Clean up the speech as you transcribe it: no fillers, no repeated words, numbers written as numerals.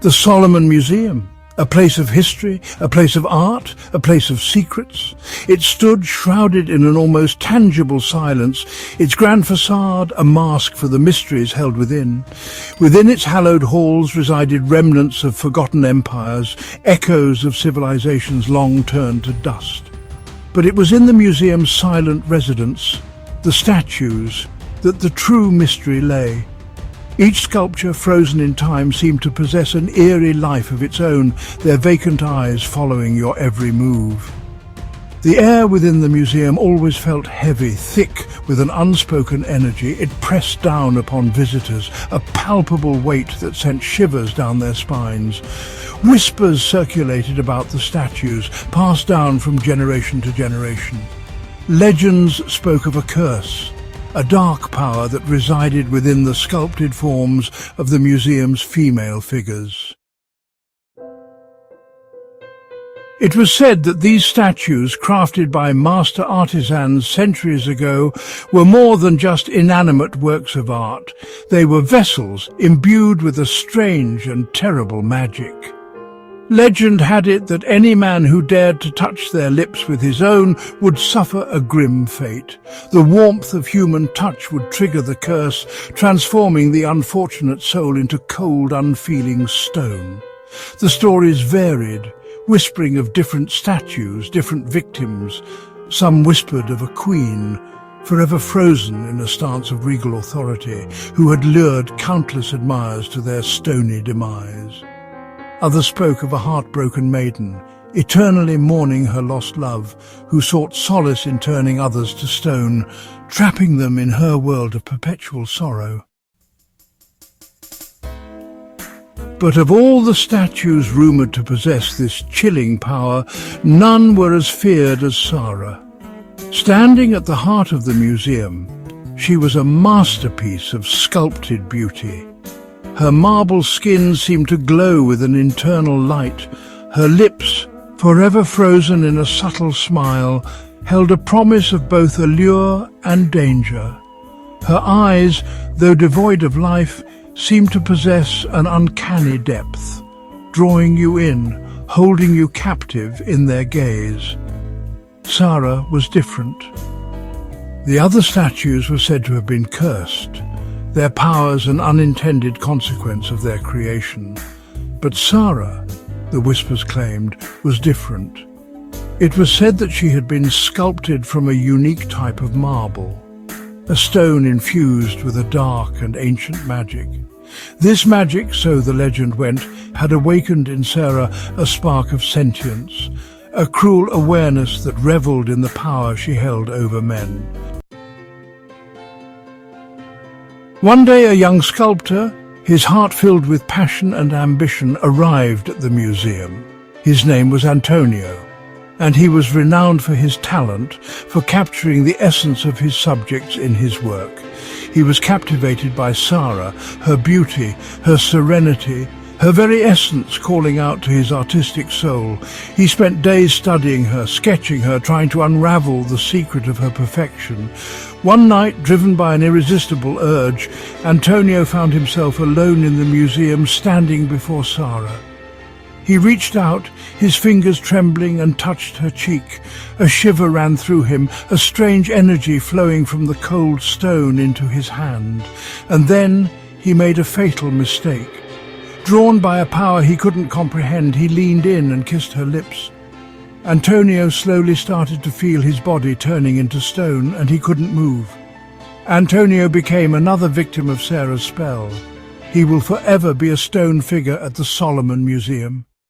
The Solomon Museum, a place of history, a place of art, a place of secrets. It stood shrouded in an almost tangible silence, its grand facade a mask for the mysteries held within. Within its hallowed halls resided remnants of forgotten empires, echoes of civilizations long turned to dust. But it was in the museum's silent residence, the statues, that the true mystery lay. Each sculpture, frozen in time, seemed to possess an eerie life of its own, their vacant eyes following your every move. The air within the museum always felt heavy, thick with an unspoken energy. It pressed down upon visitors, a palpable weight that sent shivers down their spines. Whispers circulated about the statues, passed down from generation to generation. Legends spoke of a curse, a dark power that resided within the sculpted forms of the museum's female figures. It was said that these statues, crafted by master artisans centuries ago, were more than just inanimate works of art. They were vessels imbued with a strange and terrible magic. Legend had it that any man who dared to touch their lips with his own would suffer a grim fate. The warmth of human touch would trigger the curse, transforming the unfortunate soul into cold, unfeeling stone. The stories varied, whispering of different statues, different victims. Some whispered of a queen, forever frozen in a stance of regal authority, who had lured countless admirers to their stony demise. Others spoke of a heartbroken maiden, eternally mourning her lost love, who sought solace in turning others to stone, trapping them in her world of perpetual sorrow. But of all the statues rumoured to possess this chilling power, none were as feared as Sara. Standing at the heart of the museum, she was a masterpiece of sculpted beauty. Her marble skin seemed to glow with an internal light. Her lips, forever frozen in a subtle smile, held a promise of both allure and danger. Her eyes, though devoid of life, seemed to possess an uncanny depth, drawing you in, holding you captive in their gaze. Sara was different. The other statues were said to have been cursed, their powers an unintended consequence of their creation. But Sara, the whispers claimed, was different. It was said that she had been sculpted from a unique type of marble, a stone infused with a dark and ancient magic. This magic, so the legend went, had awakened in Sara a spark of sentience, a cruel awareness that revelled in the power she held over men. One day a young sculptor, his heart filled with passion and ambition, arrived at the museum. His name was Antonio, and he was renowned for his talent, for capturing the essence of his subjects in his work. He was captivated by Sara, her beauty, her serenity, her very essence calling out to his artistic soul. He spent days studying her, sketching her, trying to unravel the secret of her perfection. One night, driven by an irresistible urge, Antonio found himself alone in the museum, standing before Sara. He reached out, his fingers trembling, and touched her cheek. A shiver ran through him, a strange energy flowing from the cold stone into his hand. And then he made a fatal mistake. Drawn by a power he couldn't comprehend, he leaned in and kissed her lips. Antonio slowly started to feel his body turning into stone, and he couldn't move. Antonio became another victim of Sara's spell. He will forever be a stone figure at the Solomon Museum.